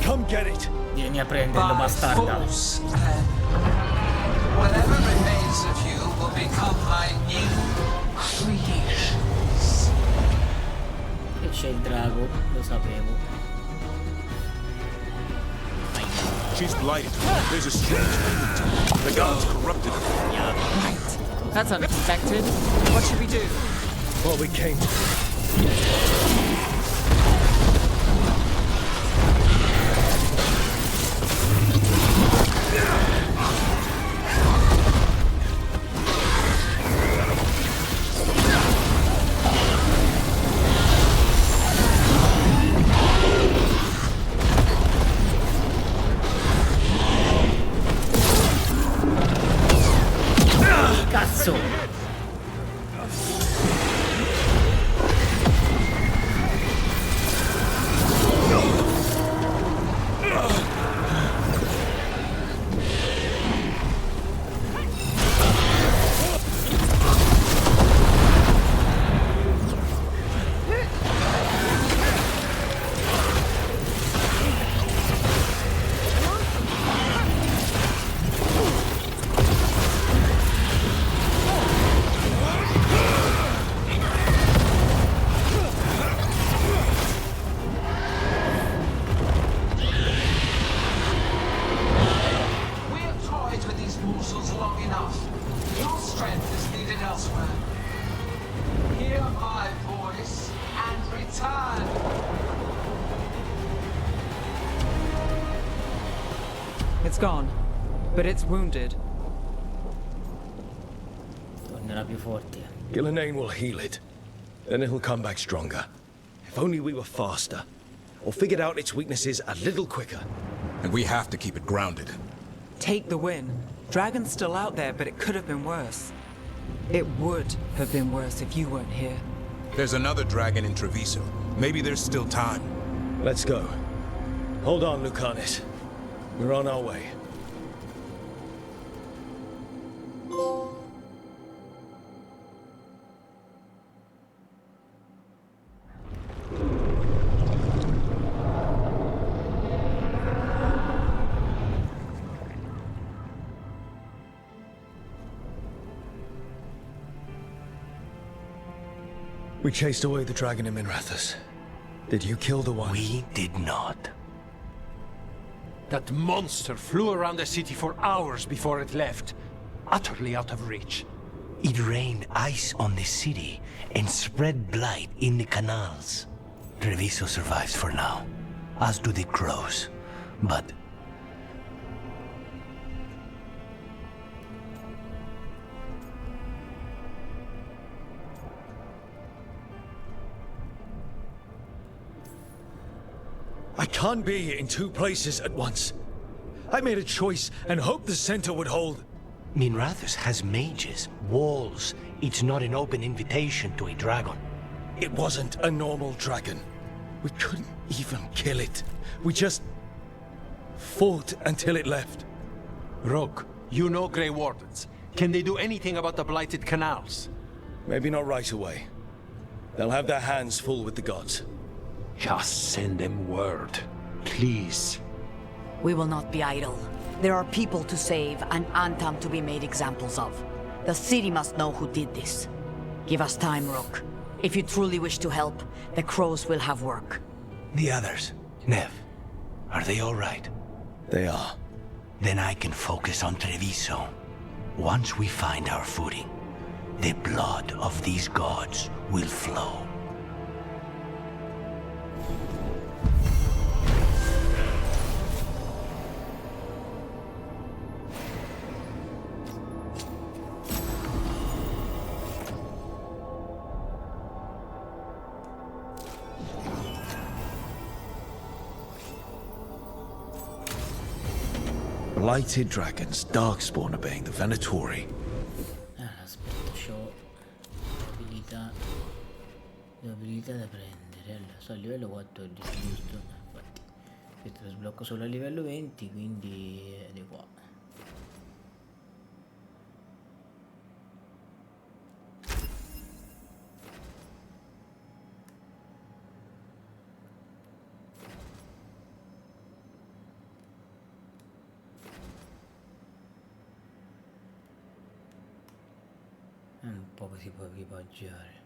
Come get it. Vieni a prenderlo, bastarda. Force, then. Whatever remains of you will become my new creations. E c'è il drago, lo sapevo. She's blighted. There's a strange element. The gods corrupted her. Yeah. Right. That's unexpected. What should we do? What we came to. Cazzo! mortals long enough. Your strength is needed elsewhere. Hear my voice and return. It's gone, but it's wounded. Tornerà più forte. Gillenane will heal it. Then it'll come back stronger. If only we were faster. Or figured out its weaknesses a little quicker. And we have to keep it grounded. Take the win. Dragon's still out there, but it could have been worse. It would have been worse if you weren't here. There's another dragon in Treviso. Maybe there's still time. Let's go. Hold on, Lucanis. We're on our way. We chased away the dragon in Miranthus. Did you kill the one? We did not. That monster flew around the city for hours before it left, utterly out of reach. It rained ice on the city and spread blight in the canals. Treviso survives for now, as do the crows. But I can't be in two places at once. I made a choice and hoped the center would hold. Miranthus has mages, walls. It's not an open invitation to a dragon. It wasn't a normal dragon. We couldn't even kill it. We just fought until it left. Rogue, you know Grey Wardens. Can they do anything about the blighted canals? Maybe not right away. They'll have their hands full with the gods. Just send them word, please. We will not be idle. There are people to save and Antam to be made examples of. The city must know who did this. Give us time, Rook. If you truly wish to help, the crows will have work. The others, Nev, are they all right? They are. Then I can focus on Treviso. Once we find our footing, the blood of these gods will flow. Blighted dragons, darkspawn obeying the Venatori. Aspetta, c'ho l'abilità da prendere. Allora, sono a livello 14, giusto? Infatti, questo lo sblocco solo a livello 20, quindi è di qua. Un po' che si può equipaggiare.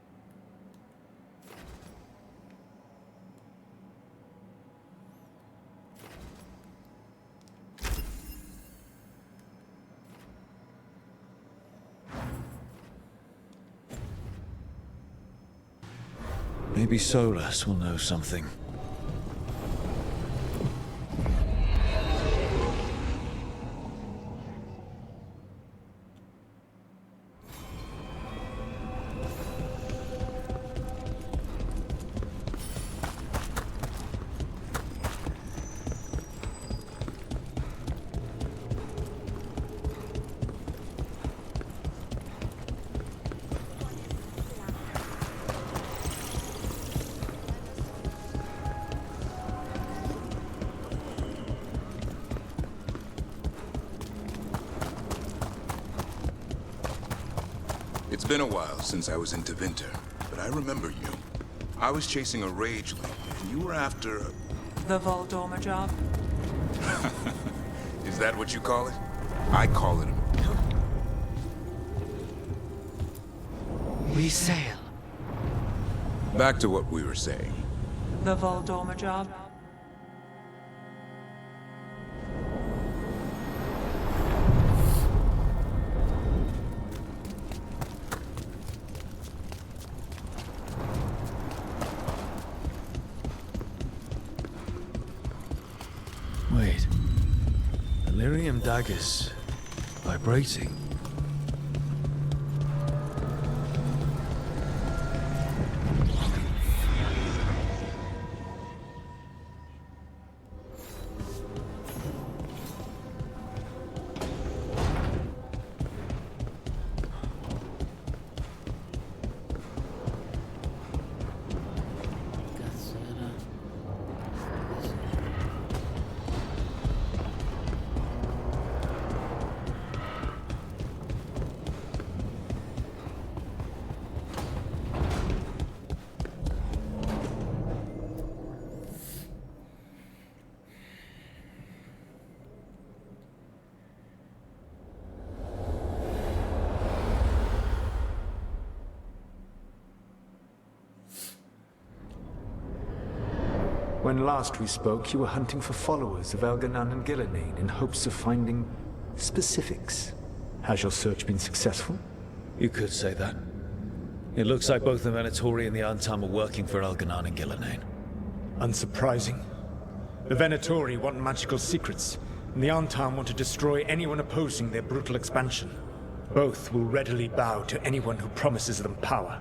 Maybe Solus will know something. It's been a while since I was in Tevinter, but I remember you. I was chasing a rage link, and you were after... The Voldorma job? Is that what you call it? I call it a... We sail. Back to what we were saying. The Voldorma job? daggers vibrating. When last we spoke, you were hunting for followers of Elganan and Gillenane in hopes of finding specifics. Has your search been successful? You could say that. It looks like both the Venatori and the Antam are working for Elganan and Gillenane. Unsurprising. The Venatori want magical secrets, and the Antam want to destroy anyone opposing their brutal expansion. Both will readily bow to anyone who promises them power.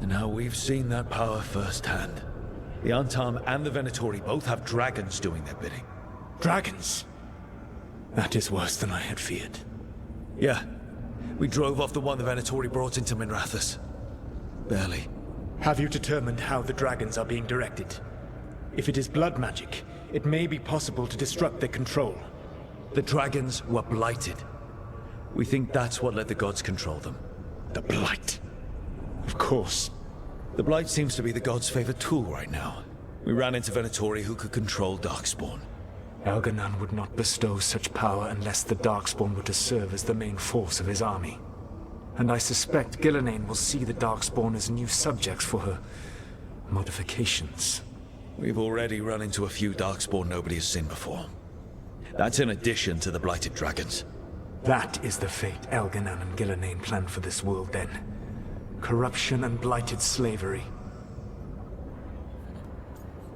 And now we've seen that power firsthand. The Antam and the Venatori both have dragons doing their bidding. Dragons? That is worse than I had feared. Yeah. We drove off the one the Venatori brought into Miranthus. Barely. Have you determined how the dragons are being directed? If it is blood magic, it may be possible to disrupt their control. The dragons were blighted. We think that's what let the gods control them. The blight? Of course. The blight seems to be the gods' favorite tool right now. We ran into Venatori who could control Darkspawn. Elganan would not bestow such power unless the Darkspawn were to serve as the main force of his army. And I suspect Gillenane will see the Darkspawn as new subjects for her modifications. We've already run into a few Darkspawn nobody has seen before. That's in addition to the blighted dragons. That is the fate Elganan and Gillenane planned for this world then. Corruption and blighted slavery.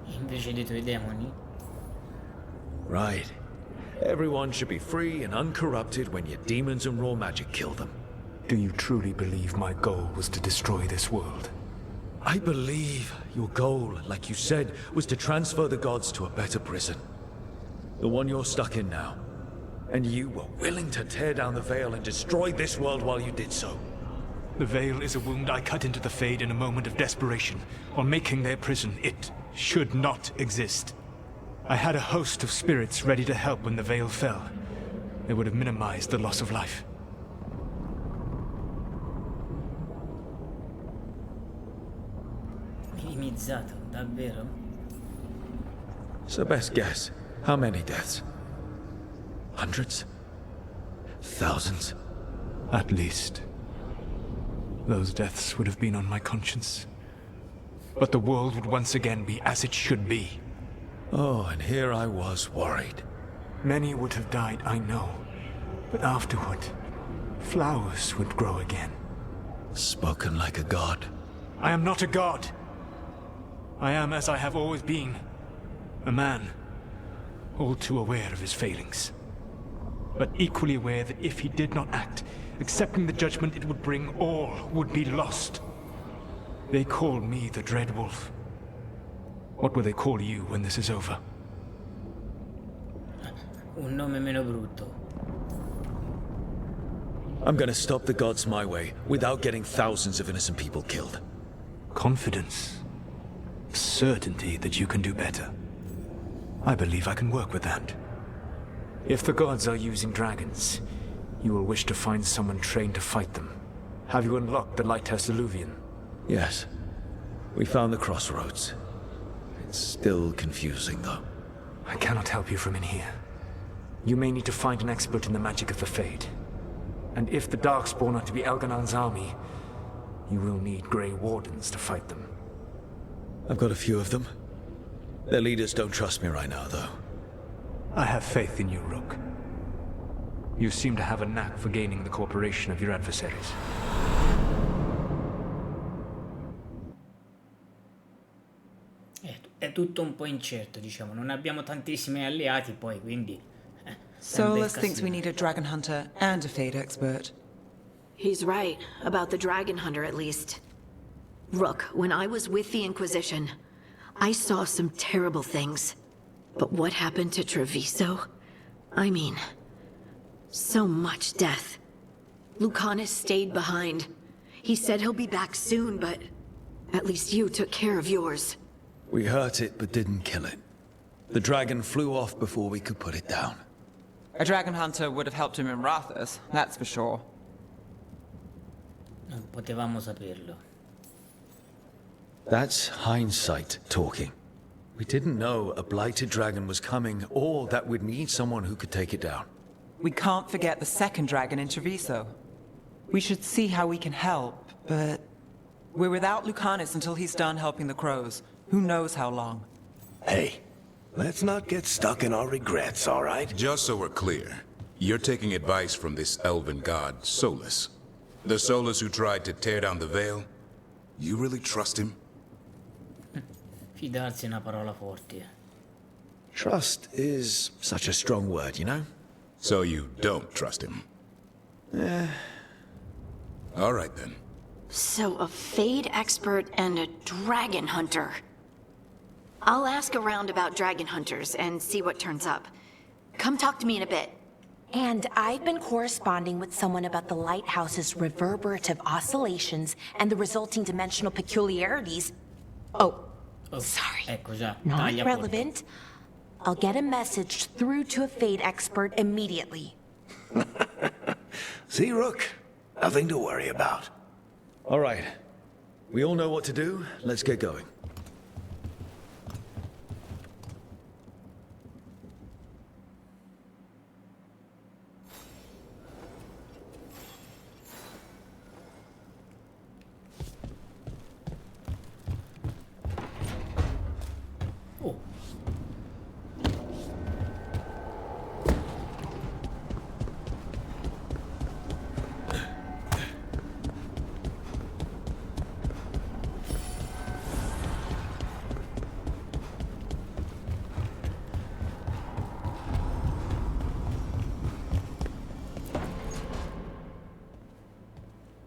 Invece dei tuoi demoni. Right. Everyone should be free and uncorrupted when your demons and raw magic kill them. Do you truly believe my goal was to destroy this world? I believe your goal, like you said, was to transfer the gods to a better prison. The one you're stuck in now. And you were willing to tear down the veil and destroy this world while you did so. The veil is a wound I cut into the Fade in a moment of desperation, while making their prison. It should not exist. I had a host of spirits ready to help when the veil fell. They would have minimized the loss of life. Minimizzato, davvero? So best guess, how many deaths? Hundreds? Thousands? At least. Those deaths would have been on my conscience. But the world would once again be as it should be. Oh, and here I was worried. Many would have died, I know. But afterward, flowers would grow again. Spoken like a god. I am not a god. I am as I have always been. A man. All too aware of his failings. But equally aware that if he did not act, accepting the judgment it would bring, all would be lost. They call me the Dread Wolf. What will they call you when this is over? Un nome meno brutto. I'm gonna stop the gods my way, without getting thousands of innocent people killed. Confidence. Certainty that you can do better. I believe I can work with that. If the gods are using dragons, you will wish to find someone trained to fight them. Have you unlocked the Lighthouse Illuvian? Yes. We found the crossroads. It's still confusing, though. I cannot help you from in here. You may need to find an expert in the magic of the Fade. And if the Darkspawn are to be Elganan's army, you will need Grey Wardens to fight them. I've got a few of them. Their leaders don't trust me right now, though. I have faith in you, Rook. You seem to have a knack for gaining the cooperation of your adversaries. tutto un po' incerto, diciamo. Non abbiamo tantissimi alleati poi, quindi... Solus thinks we need a dragon hunter and a fade expert. He's right, about the dragon hunter at least. Rook, when I was with the Inquisition, I saw some terrible things. But what happened to Treviso? I mean, so much death. Lucanus stayed behind. He said he'll be back soon, but at least you took care of yours. We hurt it, but didn't kill it. The dragon flew off before we could put it down. A dragon hunter would have helped him in Rathus, that's for sure. Non potevamo saperlo. That's hindsight talking. We didn't know a blighted dragon was coming, or that we'd need someone who could take it down. We can't forget the second dragon in Treviso. We should see how we can help, but... we're without Lucanus until he's done helping the crows. Who knows how long? Hey, let's not get stuck in our regrets, all right? Just so we're clear, you're taking advice from this elven god, Solus. The Solus who tried to tear down the Veil? You really trust him? Fidarsi è una parola forte. Trust is such a strong word, you know? So you don't trust him? All right then. So a fade expert and a dragon hunter. I'll ask around about dragon hunters and see what turns up. Come talk to me in a bit. And I've been corresponding with someone about the lighthouse's reverberative oscillations and the resulting dimensional peculiarities. Oh, sorry. Ecco già. Not taglia relevant. I'll get a message through to a fade expert immediately. See, Rook? Nothing to worry about. All right. We all know what to do. Let's get going.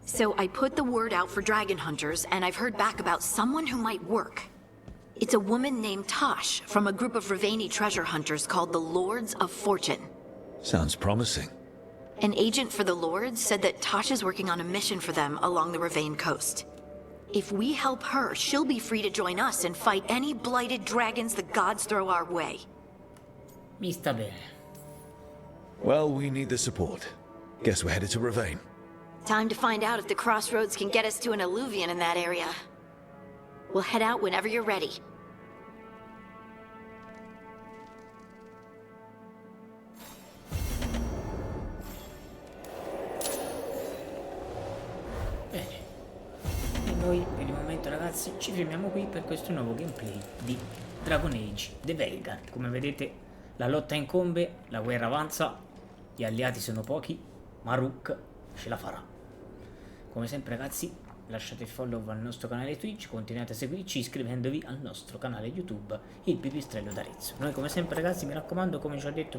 So I put the word out for dragon hunters, and I've heard back about someone who might work. It's a woman named Tosh from a group of Ravani treasure hunters called the Lords of Fortune. Sounds promising. An agent for the Lords said that Tosh is working on a mission for them along the Ravane coast. If we help her, she'll be free to join us and fight any blighted dragons the gods throw our way. Mi sta bene. Well, we need the support. Guess we're headed to Ravane. Time to find out if the crossroads can get us to an alluvion in that area. We'll head out whenever you're ready. Bene. E noi per il momento, ragazzi, ci fermiamo qui per questo nuovo gameplay di Dragon Age The Veilguard. Come vedete, la lotta incombe, la guerra avanza, gli alleati sono pochi, ma Rook ce la farà. Come sempre, ragazzi, lasciate il follow al nostro canale Twitch, continuate a seguirci iscrivendovi al nostro canale YouTube, il Pipistrello d'Arezzo. Noi come sempre, ragazzi, mi raccomando, come ci ho detto